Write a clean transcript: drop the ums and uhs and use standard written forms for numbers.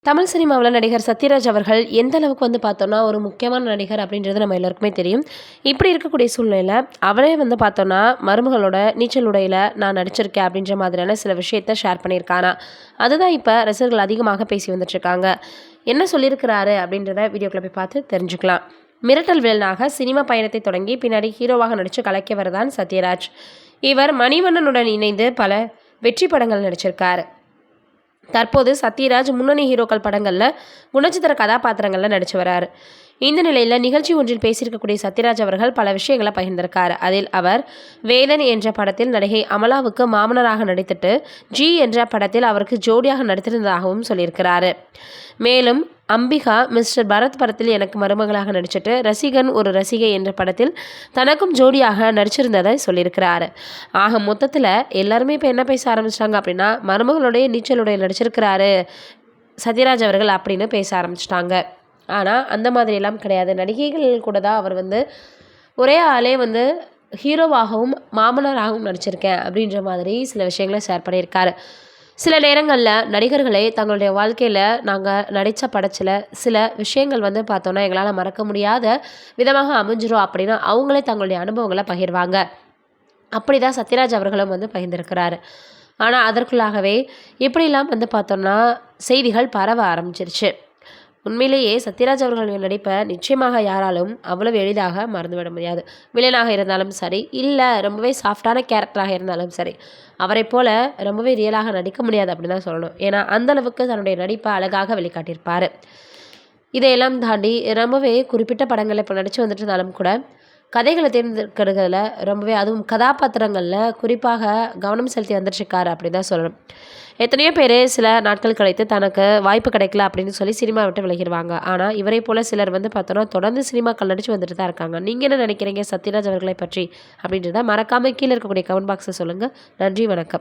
தமிழ் சினிமாவில் நடிகர் சத்யராஜ் அவர்கள் எந்த அளவுக்கு பார்த்தோன்னா ஒரு முக்கியமான நடிகர் அப்படின்றது நம்ம எல்லாருக்குமே தெரியும். இப்படி இருக்கக்கூடிய சூழ்நிலையில் அவரே பார்த்தோன்னா மருமகளோட நீச்சல் உடையில் நான் நடிச்சிருக்கேன் அப்படின்ற மாதிரியான சில விஷயத்த ஷேர் பண்ணியிருக்காரா. அதுதான் இப்போ ரசிகர்கள் அதிகமாக பேசி வந்துட்டுருக்காங்க. என்ன சொல்லியிருக்கிறாரு அப்படின்றத வீடியோக்குள்ள போய் பார்த்து தெரிஞ்சுக்கலாம். மிரட்டல் வில்லனாக சினிமா பயணத்தை தொடங்கி பின்னாடி ஹீரோவாக நடித்து கலக்கியவர் தான் சத்யராஜ். இவர் மணிவண்ணனுடன் இணைந்து பல வெற்றி படங்கள் நடிச்சிருக்காரு. தற்போது சத்யராஜ் முன்னணி ஹீரோக்கள் படங்களில் குணச்சித்திர கதாபாத்திரங்களில் நடித்து வராரு. இந்த நிலையில் நிகழ்ச்சி ஒன்றில் பேசியிருக்கக்கூடிய சத்யராஜ் அவர்கள் பல விஷயங்களை பகிர்ந்திருக்காரு. அதில் அவர் வேதன் என்ற படத்தில் நடிகை அமலாவுக்கு மாமனராக நடித்துட்டு ஜி என்ற படத்தில் அவருக்கு ஜோடியாக நடித்திருந்ததாகவும் சொல்லியிருக்கிறாரு. மேலும் அம்பிகா மிஸ்டர் பரத் படத்தில் எனக்கு மருமகளாக நடிச்சிட்டு ரசிகன் ஒரு ரசிகை என்ற படத்தில் தனக்கும் ஜோடியாக நடிச்சிருந்ததை சொல்லியிருக்கிறாரு. ஆக மொத்தத்தில் எல்லாருமே இப்போ என்ன பேச ஆரம்பிச்சிட்டாங்க அப்படின்னா, மருமகளுடைய நீச்சலுடைய நடிச்சிருக்கிறாரு சத்யராஜ் அவர்கள் அப்படின்னு பேச ஆரம்பிச்சிட்டாங்க. ஆனால் அந்த மாதிரியெல்லாம் கிடையாது. நடிகைகள் கூட தான் அவர் ஒரே ஆளே ஹீரோவாகவும் மாமனராகவும் நடிச்சிருக்கேன் அப்படின்ற மாதிரி சில விஷயங்களை ஷேர் பண்ணியிருக்காரு. சில நேரங்களில் நடிகர்களை தங்களுடைய வாழ்க்கையில் நாங்கள் நடித்த படத்தில் சில விஷயங்கள் பார்த்தோன்னா எங்களால் மறக்க முடியாத விதமாக அமைஞ்சிரும் அப்படின்னு அவங்களே தங்களுடைய அனுபவங்களை பகிர்வாங்க. அப்படி தான் சத்யராஜ் அவர்களும் பகிர்ந்திருக்கிறாரு. ஆனால் அதற்குள்ளாகவே இப்படிலாம் பார்த்தோன்னா செய்திகள் பரவ ஆரம்பிச்சிருச்சு. உண்மையிலேயே சத்யராஜ் அவர்களின் நடிப்பை நிச்சயமாக யாராலும் அவ்வளவு எளிதாக மறந்துவிட முடியாது. வில்லனாக இருந்தாலும் சரி, இல்லை ரொம்பவே சாஃப்டான கேரக்டராக இருந்தாலும் சரி, அவரை போல ரொம்பவே ரியலாக நடிக்க முடியாது அப்படின்னு தான் சொல்லணும். ஏன்னா அந்தளவுக்கு தன்னுடைய நடிப்பை அழகாக வெளிக்காட்டியிருப்பார். இதையெல்லாம் தாண்டி ரொம்பவே குறிப்பிட்ட படங்களில் இப்போ நடித்து வந்துட்டு இருந்தாலும் கூட கதைகளை தேர்ந்தெடுக்கிறதுல ரொம்பவே, அதுவும் கதாபாத்திரங்களில் குறிப்பாக கவனம் செலுத்தி வந்துட்டுருக்காரு அப்படின்னு தான் சொல்லணும். எத்தனையோ பேர் சில நாட்கள் கழித்து தனக்கு வாய்ப்பு கிடைக்கல அப்படின்னு சொல்லி சினிமா விட்டு விலகிடுவாங்க. ஆனால் இவரை போல் சிலர் பார்த்தோன்னா தொடர்ந்து சினிமாக்கள் நடித்து வந்துட்டு தான் இருக்காங்க. நீங்கள் என்ன நினைக்கிறீங்க சத்யராஜ் அவர்களை பற்றி அப்படின்றத மறக்காமல் கீழே இருக்கக்கூடிய கமெண்ட் பாக்ஸை சொல்லுங்கள். நன்றி, வணக்கம்.